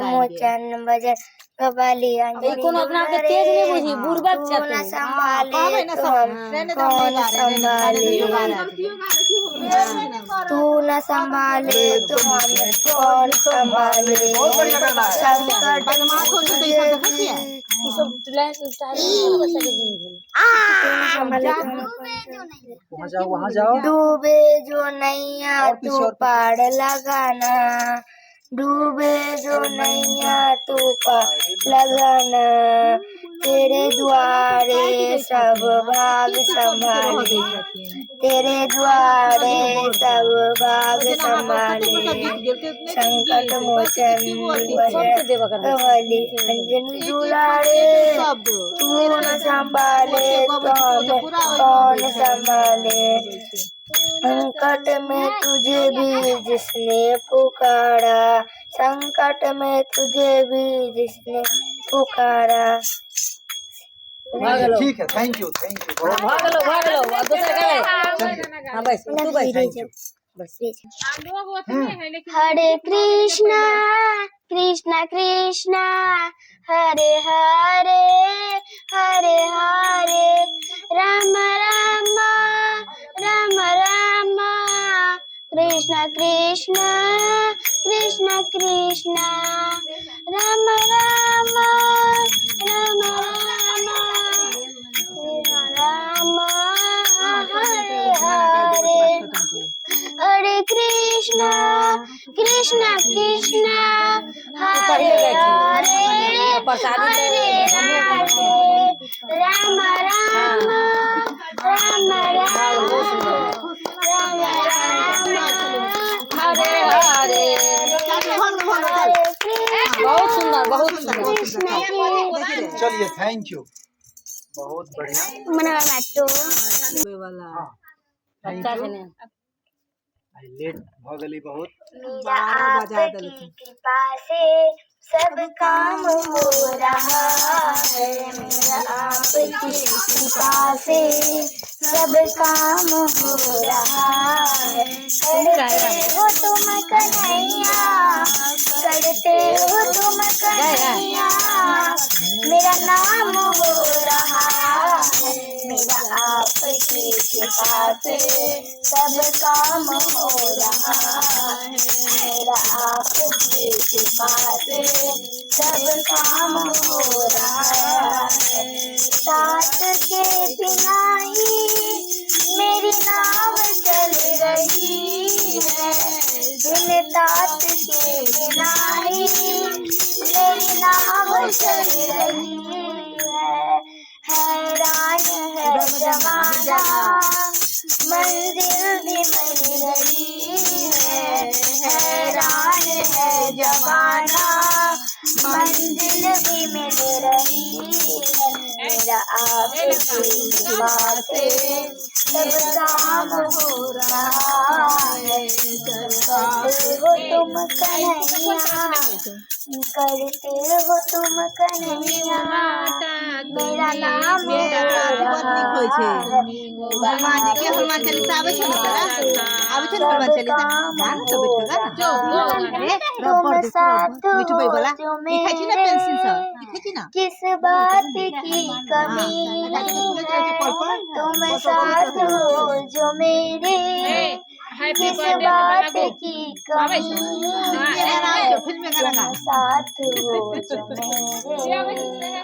मोचन भजन कबाली
कौन अपना के तेज नहीं बुझी, बुढ़बा
न संभाले तो हम कौन संभाले, तू न संभाले तो हम कौन संभाले। संकट
वहाँ जाओ।
डूबे जो नैया तू पार लगाना, डूबे जो नैया तू पार लगाना, तेरे द्वारे सब भाग संभाले, तेरे द्वारे सब भाग संभाले। संकट मोचन बजरंगबली अंजनी दुलारे, तू न संभाले तो हम कौन संभाले। संकट में तुझे भी जिसने पुकारा, संकट में तुझे भी जिसने पुकारा।
ठीक है, थैंक यू बहुत
भाग लो अब दूसरा करे। हाँ बस तू बस
हरे कृष्णा कृष्णा कृष्णा हरे हरे हरे हरे राम राम राम राम कृष्णा कृष्णा कृष्णा कृष्णा राम राम राम राम राम हरे हरे हरे कृष्णा कृष्णा कृष्णा हरे हरे हरे हरे राम राम राम राम राम राम हरे हरे
बहुत सुंदर
चलिए, थैंक यू, बहुत बढ़िया।
मना मैटो
अच्छा से नहीं
लेट हो गई बहुत।
मेरा आपकी कृपा से सब काम हो रहा है, मेरा आपकी कृपा से सब काम हो रहा है। करते हो तुम कन्हैया, करते हो तुम कन्हैया, मेरा नाम हो रहा है, मेरा आपकी कृपा से सब काम हो रहा है, मेरा आपकी कृपा से सब काम हो रहा है। साथ के बिना ही मेरी नाव चल रही है, बिन तात के बिना ही मेरी नाव चल रही है। हैरान है जमाना, मंजिल भी मिल रही है, हैरान है जमाना, मंजिल भी मिल रही है। मेरा आपकी कृपा से सब काम हो रहा है। करते हो तुम कन्हैया, करते हो तुम कन्हैया, मेरा नाम हो रहा है।
हनुमान जी के हनुमान चालीसा आवे छे ना तोरा आवे छे हनुमान चालीसा ध्यान से बैठ के जो
तुम साथ हो
मिठू भाई बोला
जो
लिखै छी ना पेंसिल से
मेरे,
लिखै छी ना
किस बात की कमी है, तुम साथ हो जो मेरे, किस बात की कमी है, तुम साथ हो जो मेरे,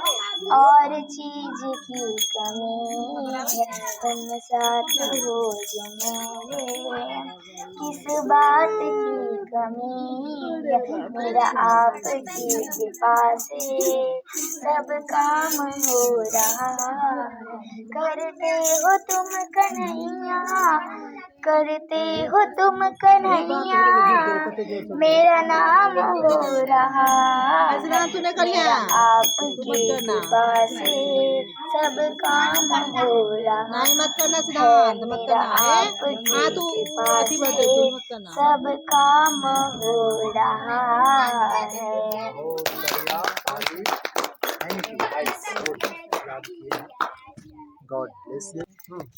और चीज की कमी है, तुम साथ हो जो मेरे, किस बात की कमी है, मेरा आपकी कृपा से सब काम हो रहा है। करते हो तुम कन्हैया, करते हो तुम कन्हैया, मेरा नाम हो रहा है, मेरा आपकी कृपा से सब काम हो रहा है, मेरा आपकी कृपा से सब काम हो रहा है।
God bless you.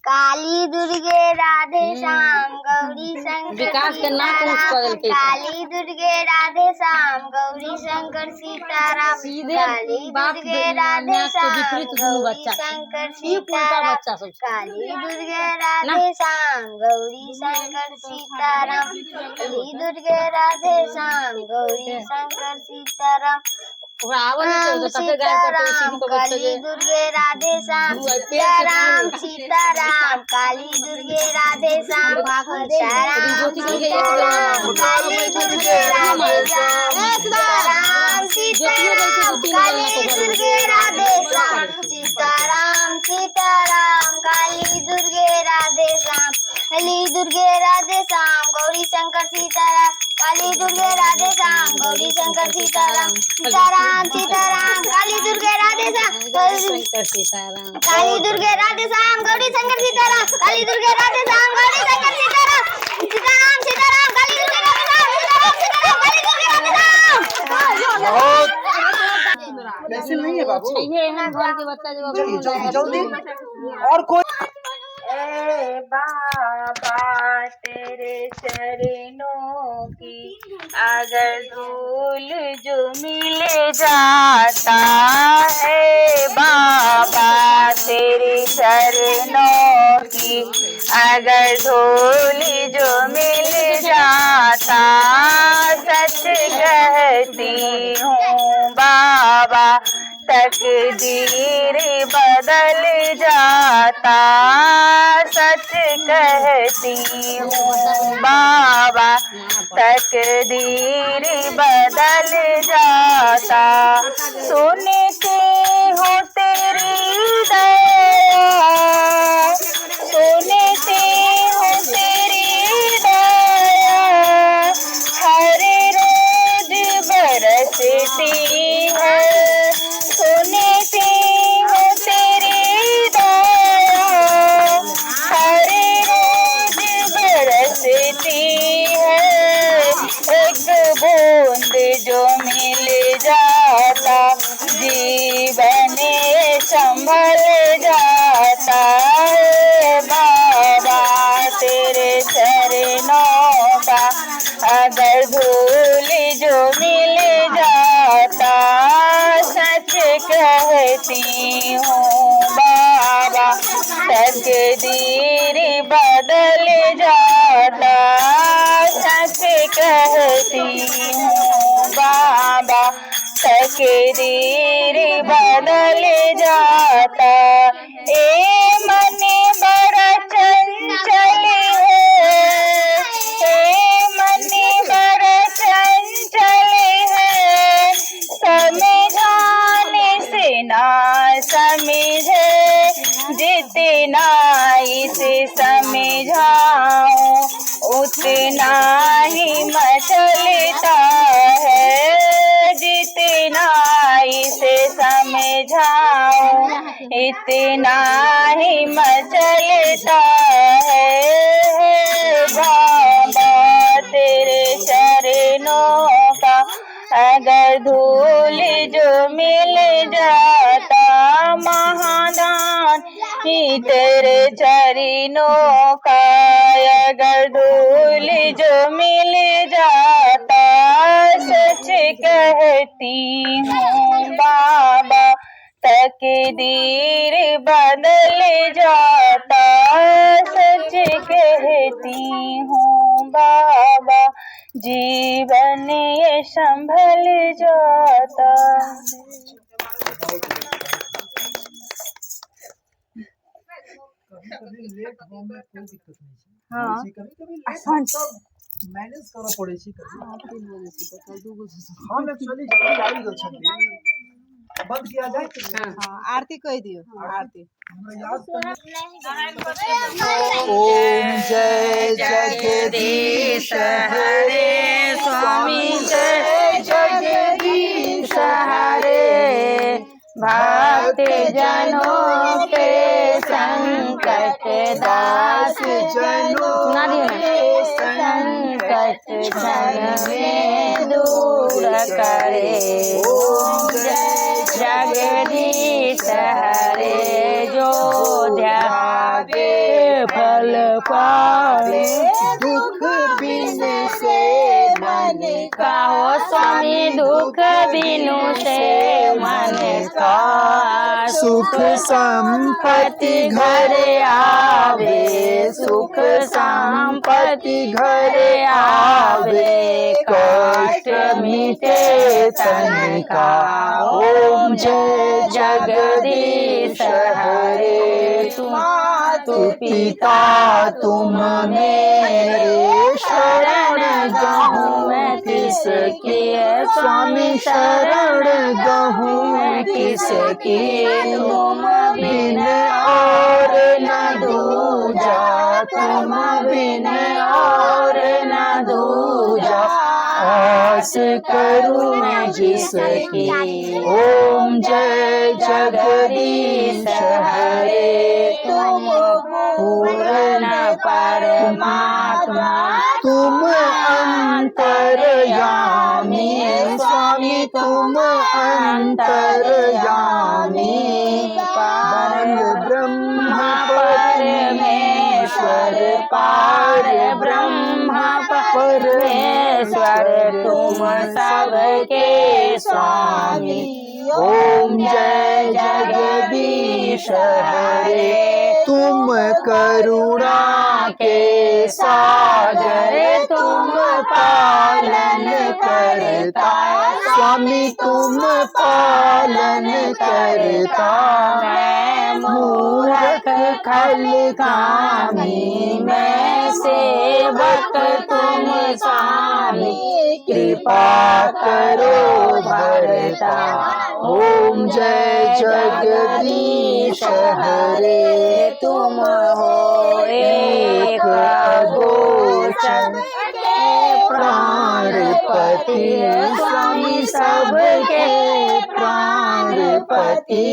Kali Durge Radhe Shyam Gauri Shankar
विकास के नाक ऊंच कर
सीताराम,
देलकै।
काली दुर्गे राधे श्याम गौरी शंकर सीताराम,
सीधे
काली
बाप
दुर्गे
के
राधे
नाक के
श्याम
विपरीत दुनू
गौरी
बच्चा छै।
शंकर
ई उल्टा
सीताराम,
बच्चा सब छै।
काली दुर्गे राधे श्याम गौरी शंकर सीताराम, काली दुर्गे राधे श्याम गौरी शंकर सीताराम,
ओकरा आवे नहीं छै तो कते गाय करते सीधी
सीताराम,
को
काली दुर्गे राधे श्याम सीताराम, सीताराम, काली दुर्गे राधे श्याम सीताराम, सीताराम, काली दुर्गे राधे श्याम सीताराम, सीताराम, काली दुर्गे राधे श्याम सीताराम, सीताराम, काली दुर्गे राधे श्याम, काली दुर्गे राधे श्याम गौरी शंकर सीताराम, काली दुर्गे राधे श्याम गौरी शंकर सीताराम सीताराम सीताराम काली दुर्गे राधे श्याम
शंकर सीताराम
काली दुर्गे राधे श्याम गौरी शंकर सीताराम काली दुर्गे राधे श्याम गौरी शंकर सीताराम सीताराम सीताराम काली दुर्गे राधे श्याम सीताराम सीताराम काली दुर्गे राधे श्याम।
बहुत पेंसिल नहीं है बाबू,
ये है घर के बच्चा जो
जल्दी और कोई
ए बाबा तेरे चरणों की अगर धूल जो मिल जाता है, बाबा तेरे चरणों की अगर धूल जो मिल जाता, सच कहती हूँ बाबा तकदीर बदल जाता, सच कहती हूँ बाबा तकदीर बदल जाता। सुनते हो तेरी दया, सुनते हो तेरी दया, हर रोज बरसती है, सुनते हो तेरी दया, हर रोज बरसती है, एक बूंद जो मिल जाता जीवन संभल जाता है, बाबा तेरे चरणों का अगर धूल जो मिल जाता, सच कहती हूँ बाबा तकदीर बदल जाता, सच कहती हूँ बाबा तकदीर बदल जाता। ए मन बड़ा चंचल है, ए मन बड़ा चंचल है, समझाने से ना समझे, जितना इसे समझाऊं उतना ही मचलता है, जितना इसे समझाऊं इतना ही मचलता है, बाबा तेरे चरणों का अगर धूल जो मिल जाता, महादान ही तेरे चरणों का अगर धूल जो मिल जाता, सच कहती हूँ बाबा तकदीर बदल जाता, सच कहती हूँ बाबा जीवन ये संभल जाता। हाँ आसान
मैनेज करना पड़े छी हम एक्चुअली जल्दी आई गल छथि बंद किया जाए।
हाँ आरती कह दियो आरती।
ओम जय जगदीश हरे स्वामी जय जगदीश हरे, भक्त जनों के संकट दास जनों के संकट क्षण में दूर करे। ओम जय जगदीश हरे, जो ध्यावे फल पावे, दुख बिन से मन का हो स्वामी, दुख बिनु से मन का सुख संपत्ति घर आवे, सुख संपत्ति घर आवे, कष्ट मिटे तन का। ओम जय जगदीश हरे, तुम पिता तुम मेरे शरण गहूँ मैं किसकी स्वामी शरण गहूँ मैं किसकी तुम बिन और न दूजा तुम बिन और न दूजा आस करूँ मैं जिसकी। ओम जय जगदीश हरे तुम पूर्ण परमात्मा तुम अंतर्यामी स्वामी तुम अंतर्यामी पार ब्रह्म परमेश्वर पार ब्रह्म परमेश्वर तुम सबके स्वामी। ओम जय जगदीश हरे तुम करुणा के सागर तुम पालन करता स्वामी तुम पालन करता। मैं मूर्ख खल कामी मैं सेवक तुम स्वामी कृपा करो भरता। ओम जय जगदीश हरे तुम हो एक गोचर प्राणपति स्वामी सबके प्राणपति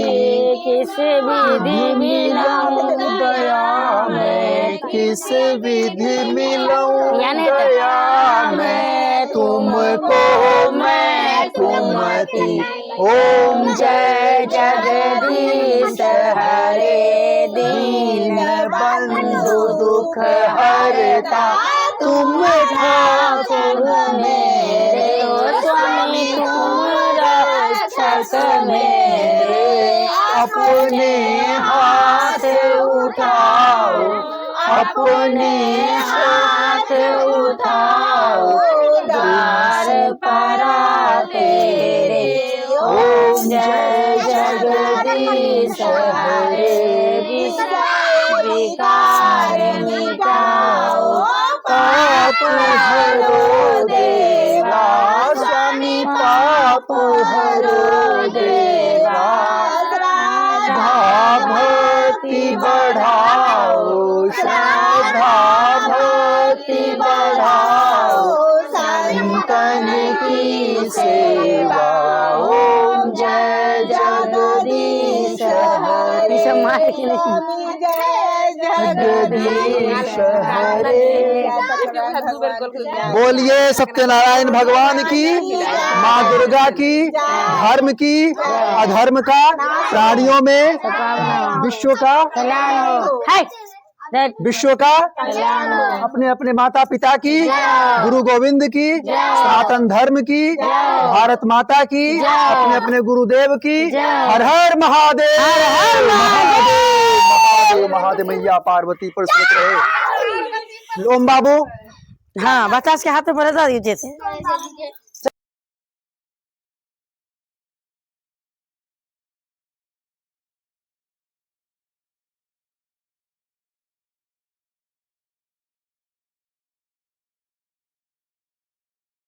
किस विधि मिलाऊं दया में किस विधि मिलाऊं दया में तुमको मैं कुमति। ओम जय जगदीश हरे दीन बंधु दुख हरता तुम ठाकुर मेरे स्वामी तुम रक्षक मेरे। अपने हाथ उठाओ अपने हाथ उठाओ द्वार परा तेरे। ओम जय जगदीश हरे विकार मिटाओ पाप हरो देवा स्वामी पाप हरो देवा। श्रद्धा भक्ति बढ़ाओ श्रद्धा भक्ति बढ़ाओ संतन की सेवा। ओम जय जगदीश हरे जगदीश हरे। बोलिए सत्यनारायण भगवान की माँ दुर्गा की धर्म की अधर्म का प्राणियों में विश्व का विश्व का अपने अपने माता पिता की गुरु गोविंद की सनातन धर्म की भारत माता की अपने अपने गुरुदेव की। हर हर महादेव महादेव महादेव मैया पार्वती पर रहे। ओम बाबू
हाँ बतास के हाथ में पड़े था जैसे